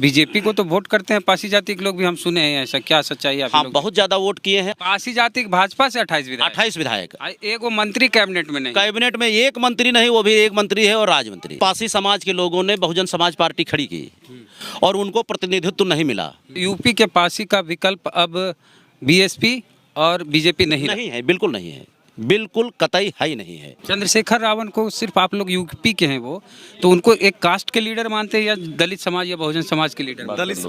BJP को तो vote करते हैं पासी जाति के लोग भी, हम सुने हैं, ऐसा क्या सच्चाई है? हाँ, बहुत ज्यादा वोट किए हैं। पासी जाति भाजपा से 28 विधायक, 28 विधायक, एक वो मंत्री कैबिनेट में नहीं, कैबिनेट में एक मंत्री नहीं, वो भी एक मंत्री है और राज्य मंत्री। पासी समाज के लोगों ने बहुजन समाज पार्टी खड़ी की और उनको प्रतिनिधित्व नहीं मिला। यूपी के पासी का विकल्प अब बीएसपी और बीजेपी नहीं है, बिल्कुल नहीं है, बिल्कुल कतई है ही नहीं है। चंद्रशेखर रावण को सिर्फ आप लोग यूपी के हैं वो, तो उनको एक कास्ट के लीडर मानते हैं या दलित समाज या बहुजन समाज के लीडर? दलित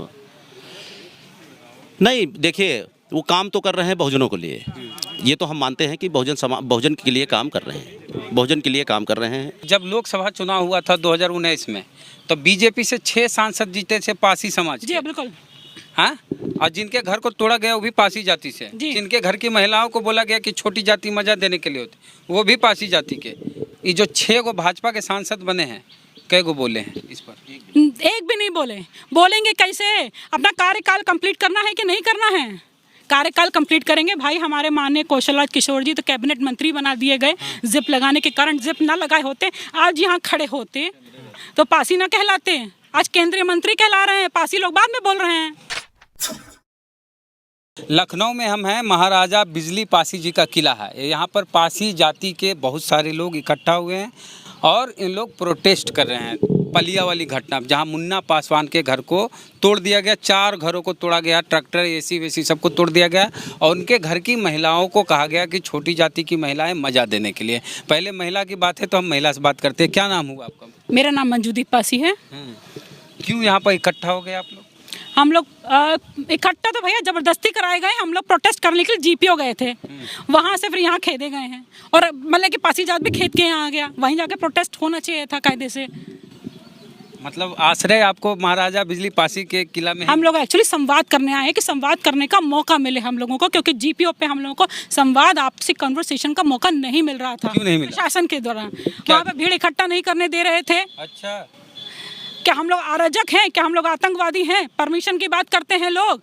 नहीं, देखिए वो काम तो कर रहे हैं बहुजनों के लिए, ये तो हम मानते हैं कि बहुजन के लिए काम कर रहे हैं, बहुजन के लिए काम कर रहे हैं। जब लोकसभा चुनाव हुआ था 2019 में, तो बीजेपी से 6 सांसद जीते थे पासी समाज जी बिल्कुल। हाँ, और जिनके घर को तोड़ा गया वो भी पासी जाति से, जिनके घर की महिलाओं को बोला गया कि छोटी जाति मजा देने के लिए होती, वो भी पासी जाति के। ये जो 6 गो भाजपा के सांसद बने हैं, कई गो बोले हैं इस पर? एक भी नहीं बोले। बोलेंगे कैसे? अपना कार्यकाल कंप्लीट करना है कि नहीं करना है? कार्यकाल कंप्लीट करेंगे भाई। हमारे माननीय कौशल किशोर जी तो कैबिनेट मंत्री बना दिए गए। जिप लगाने के कारण, जिप ना लगाए होते आज यहाँ खड़े होते तो पासी ना कहलाते, आज केंद्रीय मंत्री कहला रहे हैं, पासी लोग बाद में बोल रहे हैं। लखनऊ में हम हैं, महाराजा बिजली पासी जी का किला है। यहाँ पर पासी जाति के बहुत सारे लोग इकट्ठा हुए हैं और इन लोग प्रोटेस्ट कर रहे हैं पलिया वाली घटना, जहाँ मुन्ना पासवान के घर को तोड़ दिया गया, 4 घरों को तोड़ा गया, ट्रैक्टर एसी वेसी सबको तोड़ दिया गया और उनके घर की महिलाओं को कहा गया कि छोटी जाति की महिलाएं मजा देने के लिए। पहले महिला की बात है तो हम महिला से बात करते हैं। क्या नाम हुआ आपका? मेरा नाम मंजूदीप पासी है। क्यों यहाँ पर इकट्ठा हो गए आप लोग? हम लोग इकट्ठा तो भैया जबरदस्ती कराए गए। हम लोग प्रोटेस्ट करने के लिए जीपीओ गए थे, वहाँ से फिर यहाँ खेदे गए हैं और मतलब कि पासी जात भी खेद के यहाँ आ गया। वहीं जाके प्रोटेस्ट होना चाहिए था कायदे से। मतलब आश्रय आपको महाराजा बिजली पासी के किला में? हम लोग एक्चुअली संवाद करने आए हैं कि संवाद करने का मौका मिले हम लोगों को, क्योंकि जीपीओ पे हम लोगों को संवाद, आपसी कन्वर्सेशन का मौका नहीं मिल रहा था। क्यों नहीं मिला? प्रशासन के दौरान वहाँ पे भीड़ इकट्ठा नहीं करने दे रहे थे। अच्छा, क्या हम लोग अराजक हैं? क्या हम लोग आतंकवादी हैं? परमिशन की बात करते हैं लोग।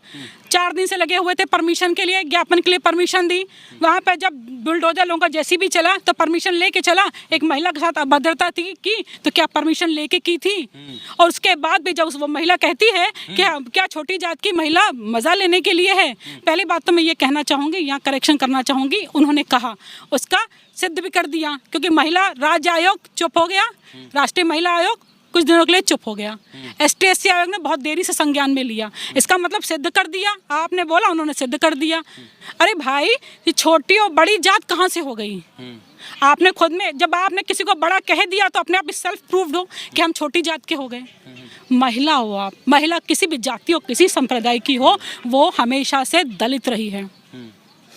4 दिन से लगे हुए थे परमिशन के लिए, ज्ञापन के लिए परमिशन दी। वहाँ पे जब बुलडोजर लोगों का जेसीबी चला तो परमिशन लेके चला। एक महिला के साथ अभद्रता थी की तो क्या परमिशन लेके की थी? और उसके बाद भी जब वो महिला कहती है कि क्या छोटी जात की महिला मजा लेने के लिए है? पहली बात तो मैं ये कहना चाहूँगी, यहाँ करेक्शन करना चाहूँगी, उन्होंने कहा उसका सिद्ध भी कर दिया, क्योंकि महिला राज्य आयोग चुप हो गया, राष्ट्रीय महिला आयोग कुछ दिनों के लिए चुप हो गया, ST/SC आयोग ने बहुत देरी से संज्ञान में लिया। इसका मतलब सिद्ध कर दिया। आपने बोला, उन्होंने सिद्ध कर दिया। अरे भाई, ये छोटी और बड़ी जात कहाँ से हो गई? आपने खुद में, जब आपने किसी को बड़ा कह दिया तो अपने आप सेल्फ प्रूव्ड हो कि हम छोटी जात के हो गए। महिला हो आप, महिला किसी भी जाति हो, किसी संप्रदाय की हो, वो हमेशा से दलित रही है।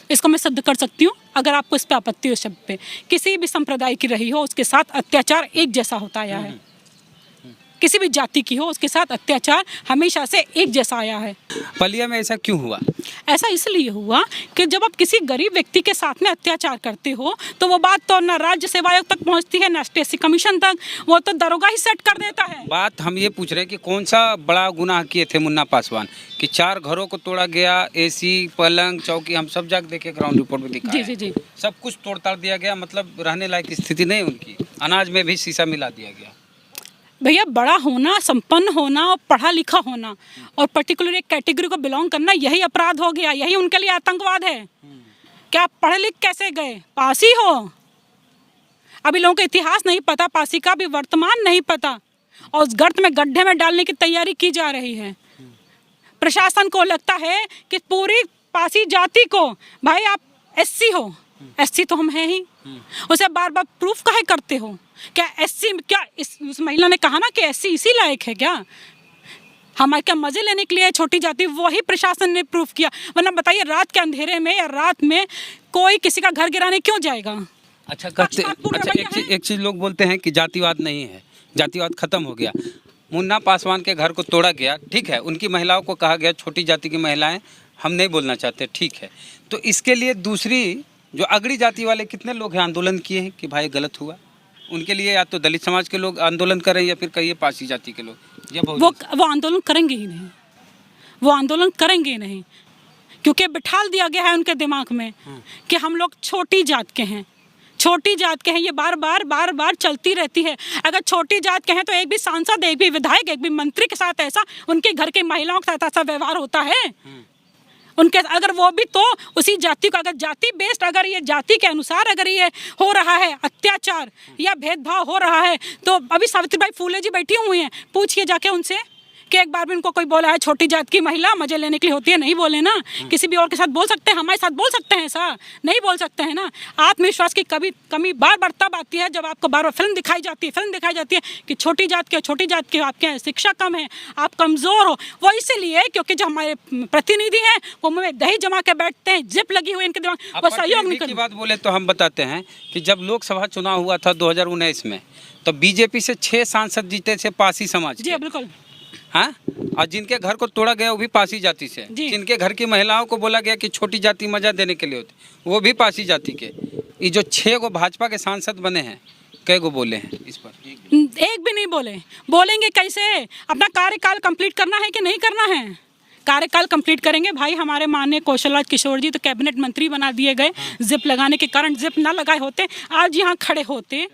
इसको मैं सिद्ध कर सकती हूँ। अगर आपको इस पर आपत्ति हो, शब्द पे किसी भी संप्रदाय की रही हो, उसके साथ अत्याचार एक जैसा होता आया है। किसी भी जाति की हो, उसके साथ अत्याचार हमेशा से एक जैसा आया है। पलिया में ऐसा क्यों हुआ? ऐसा इसलिए हुआ कि जब आप किसी गरीब व्यक्ति के साथ में अत्याचार करते हो तो वो बात तो ना राज्य सेवा आयोग तक पहुंचती है, ना ST/SC कमीशन तक, वो तो दरोगा ही सेट कर देता है। बात हम ये पूछ रहे हैं कि कौन सा बड़ा गुनाह किए थे मुन्ना पासवान कि 4 घरों को तोड़ा गया, AC पलंग चौकी हम सब जाके देखे, ग्राउंड रिपोर्ट में दिखा। जी, सब कुछ तोड़ ताड़ दिया गया, मतलब रहने लायक स्थिति नहीं उनकी, अनाज में भी शीशा मिला दिया गया। भैया, बड़ा होना, संपन्न होना और पढ़ा लिखा होना और पर्टिकुलर एक कैटेगरी को बिलोंग करना, यही अपराध हो गया, यही उनके लिए आतंकवाद है। क्या पढ़े लिख कैसे गए? पासी हो। अभी लोगों को इतिहास नहीं पता, पासी का भी वर्तमान नहीं पता, और उस गर्त में, गड्ढे में डालने की तैयारी की जा रही है। प्रशासन को लगता है कि पूरी पासी जाति को, भाई आप SC हो, SC तो हम हैं ही, उसे बार बार प्रूफ काहे करते हो? क्या SC, क्या उस महिला ने कहा ना कि SC इसी लायक है क्या? हमारे क्या मजे लेने के लिए छोटी जाति? वही प्रशासन ने प्रूफ किया। वरना बताइए, रात के अंधेरे में या रात में कोई किसी का घर गिराने क्यों जाएगा? अच्छा, एक चीज लोग बोलते हैं कि जातिवाद नहीं है, जातिवाद खत्म हो गया। मुन्ना पासवान के घर को तोड़ा गया, ठीक है, उनकी महिलाओं को कहा गया छोटी जाति की महिलाएं हम नहीं बोलना चाहते, ठीक है, तो इसके लिए दूसरी जो अगड़ी जाति वाले कितने लोग हैं आंदोलन किए हैं कि भाई गलत हुआ? उनके लिए या तो दलित समाज के लोग आंदोलन करें या फिर कहिए पासी जाति के लोग, या वो आंदोलन करेंगे ही नहीं, वो आंदोलन करेंगे नहीं, क्योंकि बिठाल दिया गया है उनके दिमाग में कि हम लोग छोटी जात के हैं। छोटी जात के हैं, ये बार बार चलती रहती है। अगर छोटी जात के हैं तो एक भी सांसद, एक भी विधायक, एक भी मंत्री के साथ ऐसा, उनके घर की महिलाओं के साथ ऐसा व्यवहार होता है? उनके अगर वो भी तो उसी जाति को, अगर जाति बेस्ड, अगर ये जाति के अनुसार अगर ये हो रहा है अत्याचार या भेदभाव हो रहा है, तो अभी सावित्रीबाई फूले जी बैठी हुई हैं, पूछिए जाके उनसे कि एक बार भी उनको कोई बोला है छोटी जात की महिला मजे लेने के लिए होती है? नहीं बोले ना। किसी भी और के साथ बोल सकते हैं, हमारे साथ बोल सकते हैं ऐसा? नहीं बोल सकते हैं ना। आत्मविश्वास की कमी बार बार तब आती है जब आपको बार बार फिल्म दिखाई जाती है कि छोटी जात के आपके शिक्षा कम है, आप कमज़ोर हो। वो इसीलिए क्योंकि जो हमारे प्रतिनिधि हैं वो मुँह में दही जमा के बैठते हैं, जिप लगी हुई इनके दिमाग, वो सहयोग नहीं की बात बोले तो हम बताते हैं कि जब लोकसभा चुनाव हुआ था 2019 में, तो बीजेपी से 6 सांसद जीते थे पासी समाज जी के। बिल्कुल। हाँ, और जिनके घर को तोड़ा गया वो भी पासी जाति से। जिनके घर की महिलाओं को बोला गया कि छोटी जाति मजा देने के लिए होती, वो भी पासी जाति के। ये जो 6 गो भाजपा के सांसद बने हैं, कई गो बोले हैं इस पर? एक भी नहीं बोले। बोलेंगे कैसे? अपना कार्यकाल कंप्लीट करना है कि नहीं करना है? कार्यकाल कंप्लीट करेंगे भाई। हमारे माननीय कौशल किशोर जी तो कैबिनेट मंत्री बना दिए गए। जिप लगाने के कारण, जिप ना लगाए होते, आज यहाँ खड़े होते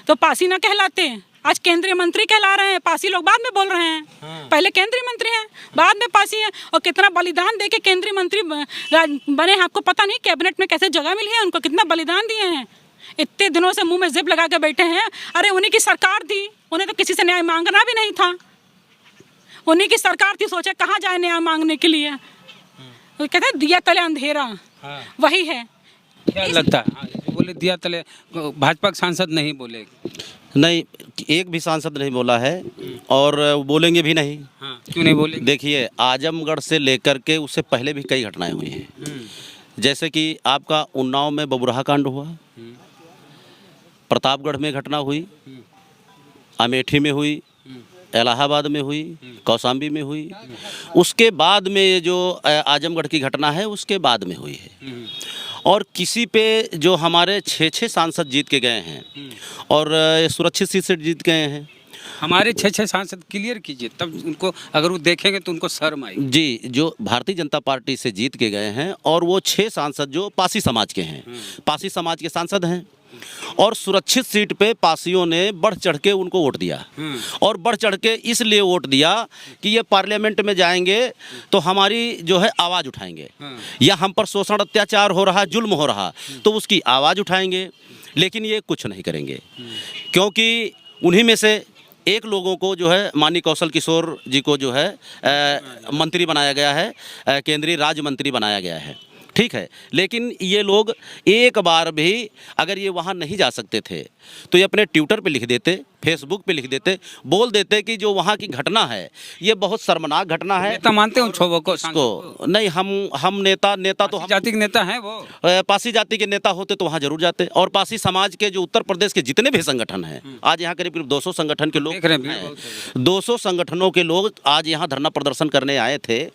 तो पासी ना कहलाते। आज केंद्रीय मंत्री कहला रहे हैं, पासी लोग बाद में बोल रहे हैं। पहले केंद्रीय मंत्री हैं, बाद में पासी हैं। और कितना बलिदान दे के केंद्रीय मंत्री बने हैं, आपको पता नहीं कैबिनेट में कैसे जगह मिली है उनको, कितना बलिदान दिए हैं। इतने दिनों से मुंह में जिप लगा के बैठे हैं। अरे उन्हीं की सरकार थी, उन्हें तो किसी से न्याय मांगना भी नहीं था। उन्हीं की सरकार थी, सोचे कहाँ जाए न्याय मांगने के लिए। वो कहते हैं दिया तले अंधेरा, वही है। क्या लगता है बोले दिया तले? भाजपा के सांसद नहीं बोले? नहीं, एक भी सांसद नहीं बोला है और बोलेंगे भी नहीं। हाँ, क्यों नहीं बोले? देखिए, आजमगढ़ से लेकर के उससे पहले भी कई घटनाएं हुई हैं। जैसे कि आपका उन्नाव में बबुरहा कांड हुआ, प्रतापगढ़ में घटना हुई, अमेठी में हुई, इलाहाबाद में हुई, कौशाम्बी में हुई। उसके बाद में ये जो आजमगढ़ की घटना है उसके बाद में हुई है। और किसी पे जो हमारे 6 सांसद जीत के गए हैं और सुरक्षित सीट से जीत गए हैं। हमारे 6 सांसद क्लियर कीजिए, तब उनको अगर वो देखेंगे तो उनको शर्म आएगी। जी, जो भारतीय जनता पार्टी से जीत के गए हैं और वो 6 सांसद जो पासी समाज के हैं, पासी समाज के सांसद हैं। और सुरक्षित सीट पे पासियों ने बढ़ चढ़ के उनको वोट दिया। और बढ़ चढ़ के इसलिए वोट दिया कि ये पार्लियामेंट में जाएंगे तो हमारी जो है आवाज़ उठाएंगे, या हम पर शोषण अत्याचार हो रहा, जुल्म हो रहा, तो उसकी आवाज़ उठाएंगे। लेकिन ये कुछ नहीं करेंगे, क्योंकि उन्हीं में से एक लोगों को जो है माननीय कौशल किशोर जी को जो है मंत्री बनाया गया है, केंद्रीय राज्य मंत्री बनाया गया है। ठीक है, लेकिन ये लोग एक बार भी अगर ये वहाँ नहीं जा सकते थे तो ये अपने ट्विटर पे लिख देते, फेसबुक पे लिख देते, बोल देते कि जो वहाँ की घटना है ये बहुत शर्मनाक घटना है। नेता मानते हैं उन छो को? नहीं, हम नेता तो हम जाति के नेता हैं। वो पासी जाति के नेता होते तो वहाँ जरूर जाते। और पासी समाज के जो उत्तर प्रदेश के जितने भी संगठन हैं, आज यहाँ करीब 200 संगठन के लोग, 200 संगठनों के लोग आज यहाँ धरना प्रदर्शन करने आए थे।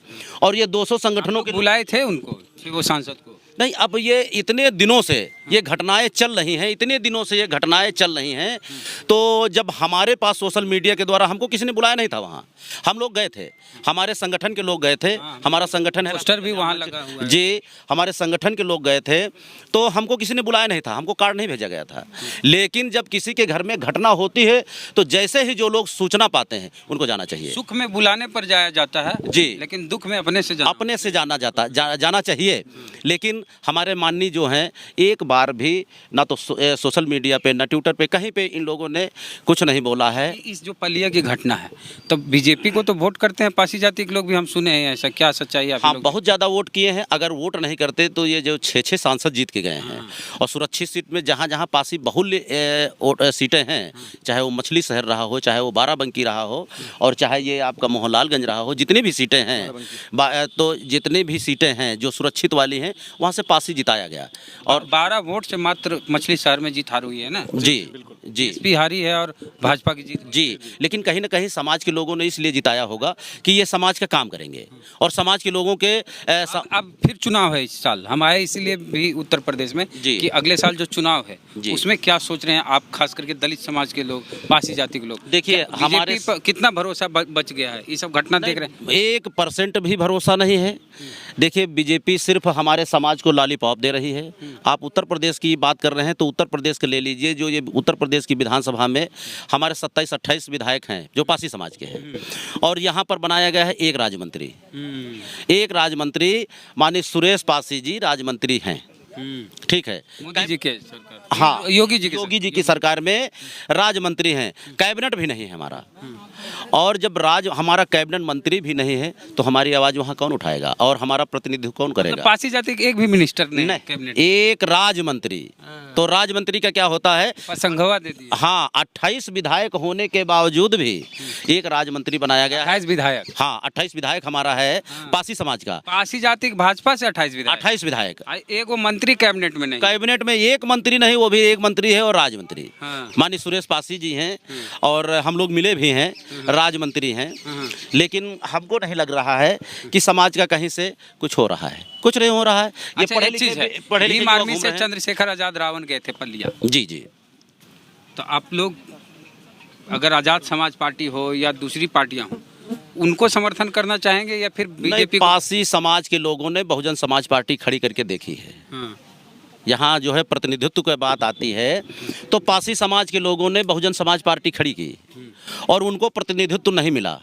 और ये 200 संगठनों के बुलाए थे उनको, वो सांसद को? नहीं, अब ये इतने दिनों से ये घटनाएं चल रही हैं, इतने दिनों से ये घटनाएं चल रही हैं। तो जब हमारे पास सोशल मीडिया के द्वारा, हमको किसी ने बुलाया नहीं था वहाँ, हम लोग गए थे, हमारे संगठन के लोग गए थे। हमारा संगठन है, पोस्टर भी वहाँ लगा हुआ है। जी, हमारे संगठन के लोग गए थे, तो हमको किसी ने बुलाया नहीं था, हमको कार्ड नहीं भेजा गया था। लेकिन जब किसी के घर में घटना होती है तो जैसे ही जो लोग सूचना पाते हैं उनको जाना चाहिए। सुख में बुलाने पर जाया जाता है जी, लेकिन दुख में अपने से जाना चाहिए। लेकिन हमारे माननीय जो हैं, एक बार भी ना तो सोशल मीडिया पे, ना ट्विटर पे, कहीं पे इन लोगों ने कुछ नहीं बोला है। इस जो पलिया की घटना है, तो बीजेपी को तो वोट करते हैं पासी जाति के लोग भी, हम सुने हैं, ऐसा क्या सच्चाई है? हाँ, बहुत ज़्यादा वोट किए हैं। अगर वोट नहीं करते तो ये जो 6 सांसद जीत के गए हैं और सुरक्षित सीट में जहाँ जहाँ पासी बहुल्य सीटें हैं, चाहे वो मछली शहर रहा हो, चाहे वो बाराबंकी रहा हो, और चाहे ये आपका मोहनलालगंज रहा हो, जितनी भी सीटें हैं, तो जितनी भी सीटें हैं जो सुरक्षित वाली हैं वहाँ से पासी जिताया गया। और 12 वोट से मात्र मछली शहर में जीत हार हुई है ना? जी जी, एसपी हारी है और भाजपा की जीत। जी, लेकिन कहीं ना कहीं समाज के लोगों ने इसलिए जिताया होगा कि ये समाज का काम करेंगे और समाज के लोगों के अब फिर चुनाव है इस साल, हम आए इसलिए भी उत्तर प्रदेश में कि अगले साल जो चुनाव है उसमें क्या सोच रहे हैं आप, खास करके दलित समाज के लोग, पासी जाति के लोग? देखिए, हमारे कितना भरोसा बच गया है? ये सब घटना देख रहे हैं, 1% भी भरोसा नहीं है। देखिए, बीजेपी सिर्फ हमारे समाज को लॉलीपॉप दे रही है। आप उत्तर प्रदेश की बात कर रहे हैं तो उत्तर प्रदेश के ले लीजिए, जो ये उत्तर प्रदेश की विधानसभा में हमारे 27-28 विधायक हैं जो पासी समाज के हैं, और यहाँ पर बनाया गया है एक राज्य मंत्री। एक राज्य मंत्री माननीय सुरेश पासी जी राज्य मंत्री हैं, ठीक है। मोदी जी के सरकार, हाँ, योगी जी की सरकार में राज्य मंत्री हैं, कैबिनेट भी नहीं है हमारा। और जब हमारा कैबिनेट मंत्री भी नहीं है तो हमारी आवाज़ वहाँ कौन उठाएगा और हमारा प्रतिनिधित्व कौन करेगा? पासी जाति के एक भी मिनिस्टर नहीं, कैबिनेट, एक राज्य मंत्री। तो राज्य मंत्री का क्या होता है? संघवा दे दिया। हाँ, 28 विधायक होने के बावजूद भी एक राज्य मंत्री बनाया गया है। 28 विधायक। हाँ, 28 विधायक हमारा है पासी समाज का। पासी जाति भाजपा से 28 विधायक। एक वो मंत्री कैबिनेट में नहीं, कैबिनेट में एक मंत्री नहीं, वो भी एक मंत्री है और राज्य मंत्री। हाँ। माननीय सुरेश पासी जी हैं और हम लोग मिले भी हैं, राज्य मंत्री हैं। लेकिन हमको नहीं लग रहा है कि समाज का कहीं से कुछ हो रहा है, कुछ नहीं हो रहा है। ये अच्छा, एक चीज है, भीम आर्मी से चंद्रशेखर आजाद रावण गए थे पलिया। जी जी। तो आप लोग अगर आजाद समाज पार्टी हो या दूसरी पार्टियां हो, उनको समर्थन करना चाहेंगे या फिर बीजेपी? पासी समाज के लोगों ने बहुजन समाज पार्टी खड़ी करके देखी है। हाँ। यहाँ जो है प्रतिनिधित्व की बात आती है तो पासी समाज के लोगों ने बहुजन समाज पार्टी खड़ी की और उनको प्रतिनिधित्व नहीं मिला।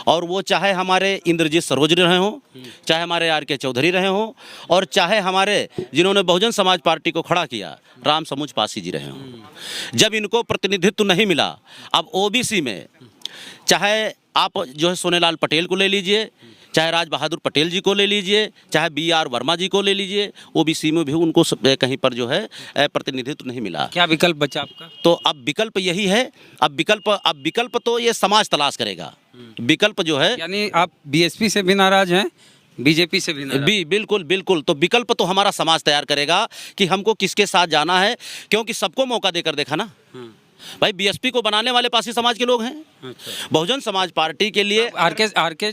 और वो चाहे हमारे इंद्रजीत सरोज रहे हों, चाहे हमारे आर के चौधरी रहे हों, और चाहे हमारे जिन्होंने बहुजन समाज पार्टी को खड़ा किया राम समूज पासी जी रहे हों, जब इनको प्रतिनिधित्व नहीं मिला, अब ओबीसी में चाहे आप जो है सोनेलाल पटेल को ले लीजिए, चाहे राज बहादुर पटेल जी को ले लीजिए, चाहे BR वर्मा जी को ले लीजिए, ओबीसी में भी उनको कहीं पर जो है प्रतिनिधित्व नहीं मिला। क्या विकल्प बचा आपका? तो अब विकल्प यही है, अब विकल्प तो ये समाज तलाश करेगा। विकल्प जो है, यानी आप बीएसपी से भी नाराज हैं, बीजेपी से भी नाराज? बिल्कुल बिल्कुल। तो विकल्प तो हमारा समाज तैयार करेगा कि हमको किसके साथ जाना है, क्योंकि सबको मौका देकर देखा ना भाई। बीएसपी को बनाने वाले पासी समाज के लोग हैं। अच्छा। बहुजन समाज पार्टी के लिए आर के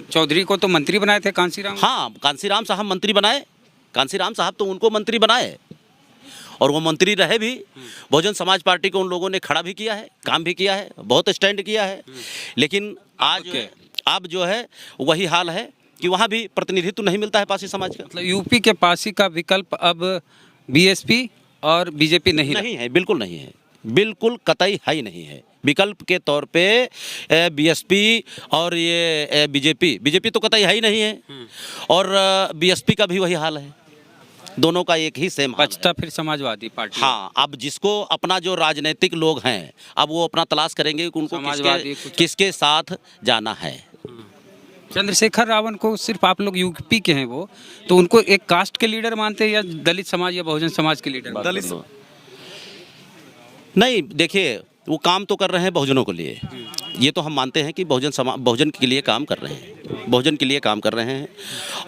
चौधरी को तो मंत्री बनाए थे कांसीराम। हाँ, कांसीराम साहब मंत्री बनाए। कांसीराम साहब तो उनको मंत्री बनाए और वो मंत्री रहे भी। बहुजन समाज पार्टी को उन लोगों ने खड़ा भी किया है, काम भी किया है, बहुत स्टैंड किया है। लेकिन आज अब जो है वही हाल है कि वहाँ भी प्रतिनिधित्व नहीं मिलता है पासी समाज का। मतलब यूपी के पासी का विकल्प अब बीएसपी और बीजेपी नहीं है, बिल्कुल नहीं है, बिल्कुल कतई है ही नहीं है। विकल्प के तौर पे बीएसपी और ये बीजेपी तो कतई है ही नहीं है, और बीएसपी का भी वही हाल है। दोनों का एक ही सेम बचता फिर समाजवादी पार्टी। हाँ, अब जिसको अपना जो राजनीतिक लोग हैं, अब वो अपना तलाश करेंगे कि उनको किसके साथ जाना है। चंद्रशेखर रावण को सिर्फ आप लोग यूपी के हैं वो, तो उनको एक कास्ट के लीडर मानते हैं या दलित समाज या बहुजन समाज के लीडर? दलित नहीं, देखिए वो काम तो कर रहे हैं बहुजनों के लिए, ये तो हम मानते हैं कि बहुजन के लिए काम कर रहे हैं, बहुजन के लिए काम कर रहे हैं,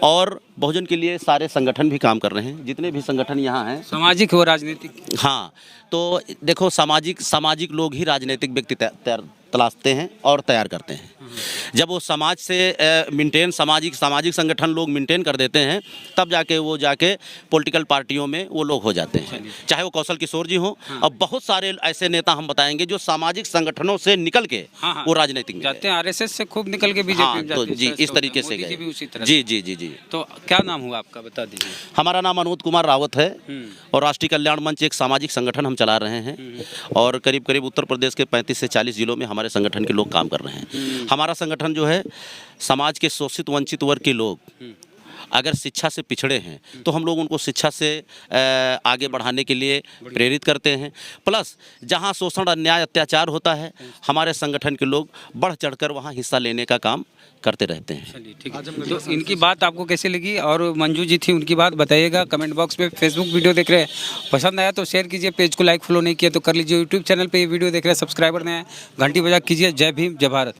और बहुजन के लिए सारे संगठन भी काम कर रहे हैं, जितने भी संगठन यहाँ हैं। सामाजिक हो राजनीतिक? हाँ, तो देखो सामाजिक लोग ही राजनीतिक व्यक्ति तलाशते हैं और तैयार करते हैं। जब वो समाज से सामाजिक संगठन लोग मेंटेन कर देते हैं, तब जाके वो पॉलिटिकल पार्टियों में वो लोग हो जाते हैं। चाहे वो कौशल किशोर जी हों, और बहुत सारे ऐसे नेता हम बताएंगे जो सामाजिक संगठनों से निकल के वो राजनीतिक में जाते हैं। RSS से खूब निकल के बीजेपी में जाते हैं। जी, इस तरीके से गए। जी। तो क्या नाम हुआ आपका, बता दीजिए। हमारा नाम अनूप कुमार रावत है और राष्ट्रीय कल्याण मंच एक सामाजिक संगठन हम चला रहे हैं, और करीब उत्तर प्रदेश के 35 से 40 जिलों में हमारे संगठन के लोग काम कर रहे हैं। हमारा संगठन जो है समाज के शोषित वंचित वर्ग के लोग अगर शिक्षा से पिछड़े हैं तो हम लोग उनको शिक्षा से आगे बढ़ाने के लिए प्रेरित करते हैं। प्लस जहां शोषण, अन्याय, अत्याचार होता है, हमारे संगठन के लोग बढ़ चढ़कर वहां हिस्सा लेने का काम करते रहते हैं। चलिए, ठीक है। तो इनकी बात आपको कैसे लगी, और मंजू जी थी, उनकी बात बताइएगा कमेंट बॉक्स में। फेसबुक वीडियो देख रहे हैं, पसंद आया तो शेयर कीजिए, पेज को लाइक फॉलो नहीं किया तो कर लीजिए। यूट्यूब चैनल पे ये वीडियो देख रहे हैं, सब्सक्राइबर नए हैं, घंटी बजा कीजिए। जय भीम, जय भारत।